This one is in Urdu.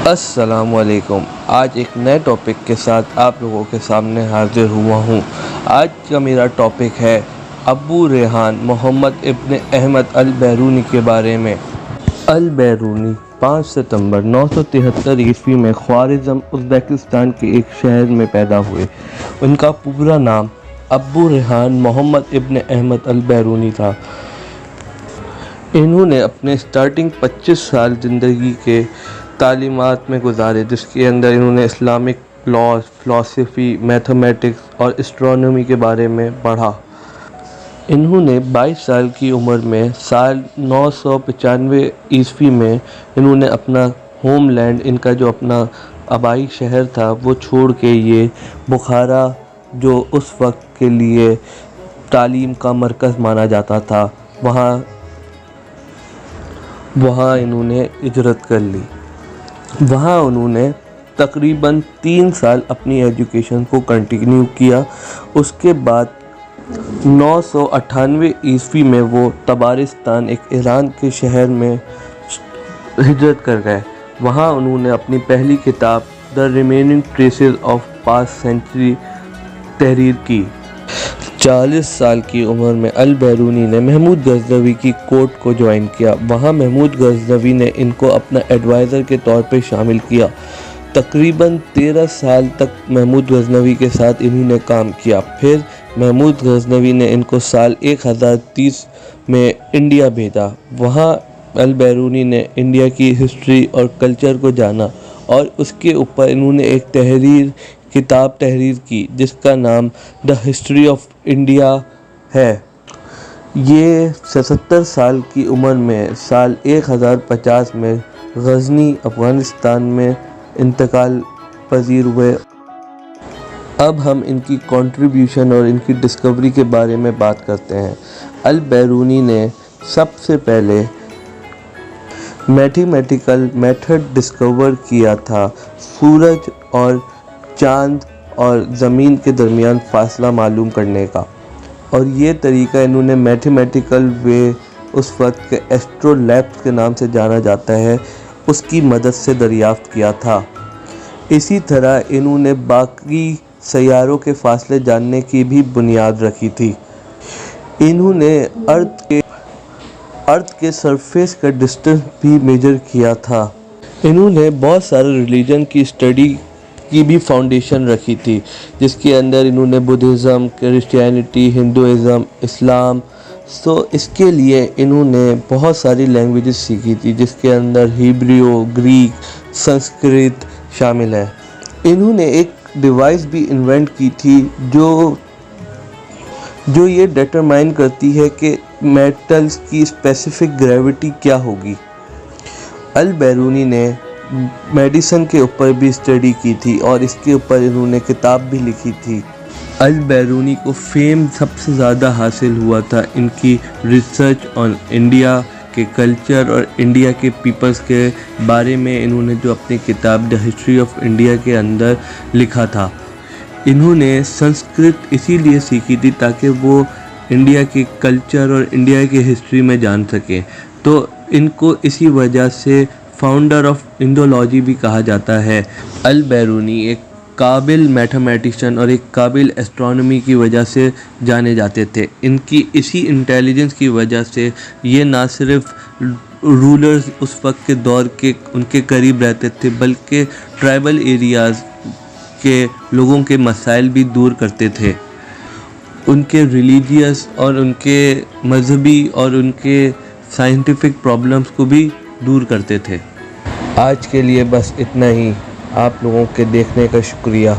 السلام علیکم۔ آج ایک نئے ٹاپک کے ساتھ آپ لوگوں کے سامنے حاضر ہوا ہوں۔ آج کا میرا ٹاپک ہے ابو ریحان محمد ابن احمد البیرونی کے بارے میں۔ البیرونی 5 ستمبر 973 عیسوی میں خوارزم ازبکستان کے ایک شہر میں پیدا ہوئے۔ ان کا پورا نام ابو ریحان محمد ابن احمد البیرونی تھا۔ انہوں نے اپنے اسٹارٹنگ 25 سال زندگی کے تعلیمات میں گزارے، جس کے اندر انہوں نے اسلامک لاز، فلسفی، میتھمیٹکس اور اسٹرانومی کے بارے میں پڑھا۔ انہوں نے 22 سال کی عمر میں سال 995 عیسوی میں انہوں نے اپنا ہوم لینڈ، ان کا جو اپنا آبائی شہر تھا، وہ چھوڑ کے یہ بخارا، جو اس وقت کے لیے تعلیم کا مرکز مانا جاتا تھا، وہاں انہوں نے ہجرت کر لی۔ وہاں انہوں نے تقریباً 3 سال اپنی ایجوکیشن کو کنٹینیو کیا۔ اس کے بعد 998 عیسوی میں وہ طبارستان، ایک ایران کے شہر میں ہجرت کر گئے۔ وہاں انہوں نے اپنی پہلی کتاب the remaining traces of past century تحریر کی۔ 40 سال کی عمر میں البیرونی نے محمود غزنوی کی کورٹ کو جوائن کیا۔ وہاں محمود غزنوی نے ان کو اپنا ایڈوائزر کے طور پہ شامل کیا۔ تقریباً 13 سال تک محمود غزنوی کے ساتھ انہوں نے کام کیا۔ پھر محمود غزنوی نے ان کو سال 1030 میں انڈیا بھیجا۔ وہاں البیرونی نے انڈیا کی ہسٹری اور کلچر کو جانا، اور اس کے اوپر انہوں نے ایک کتاب تحریر کی جس کا نام دی ہسٹری آف انڈیا ہے۔ یہ 77 سال کی عمر میں سال 1050 میں غزنی، افغانستان میں انتقال پذیر ہوئے۔ اب ہم ان کی کنٹریبیوشن اور ان کی ڈسکوری کے بارے میں بات کرتے ہیں۔ البیرونی نے سب سے پہلے میتھمیٹیکل میتھڈ ڈسکور کیا تھا، سورج اور چاند اور زمین کے درمیان فاصلہ معلوم کرنے کا، اور یہ طریقہ انہوں نے میتھمیٹیکل وے، اس وقت کے ایسٹرولیپس کے نام سے جانا جاتا ہے، اس کی مدد سے دریافت کیا تھا۔ اسی طرح انہوں نے باقی سیاروں کے فاصلے جاننے کی بھی بنیاد رکھی تھی۔ انہوں نے ارتھ کے سرفیس کا ڈسٹنس بھی میجر کیا تھا۔ انہوں نے بہت سارے ریلیجن کی اسٹڈی کی بھی فاؤنڈیشن رکھی تھی، جس کے اندر انہوں نے بدھزم، کرسچینٹی، ہندوازم، اسلام، اس کے لیے انہوں نے بہت ساری لینگویجز سیکھی تھی، جس کے اندر ہیبریو، گریک، سنسکرت شامل ہے۔ انہوں نے ایک ڈیوائس بھی انوینٹ کی تھی جو یہ ڈیٹرمائن کرتی ہے کہ میٹلز کی اسپیسیفک گریویٹی کیا ہوگی۔ البیرونی نے میڈیسن کے اوپر بھی اسٹڈی کی تھی، اور اس کے اوپر انہوں نے کتاب بھی لکھی تھی۔ البیرونی کو فیم سب سے زیادہ حاصل ہوا تھا ان کی ریسرچ آن انڈیا کے کلچر اور انڈیا کے پیپلز کے بارے میں۔ انہوں نے جو اپنی کتاب دی ہسٹری آف انڈیا کے اندر لکھا تھا، انہوں نے سنسکرت اسی لیے سیکھی تھی تاکہ وہ انڈیا کے کلچر اور انڈیا کی ہسٹری میں جان سکیں، تو ان کو اسی وجہ سے فاؤنڈر آف انڈولوجی بھی کہا جاتا ہے۔ البیرونی ایک قابل میتھمیٹیشین اور ایک قابل ایسٹرونومی کی وجہ سے جانے جاتے تھے۔ ان کی اسی انٹیلیجنس کی وجہ سے یہ نہ صرف رولرز اس وقت کے دور کے ان کے قریب رہتے تھے، بلکہ ٹرائبل ایریاز کے لوگوں کے مسائل بھی دور کرتے تھے، ان کے ریلیجیس اور ان کے مذہبی اور ان کے سائنٹیفک پرابلمز کو بھی دور کرتے تھے۔ آج کے لیے بس اتنا ہی۔ آپ لوگوں کے دیکھنے کا شکریہ۔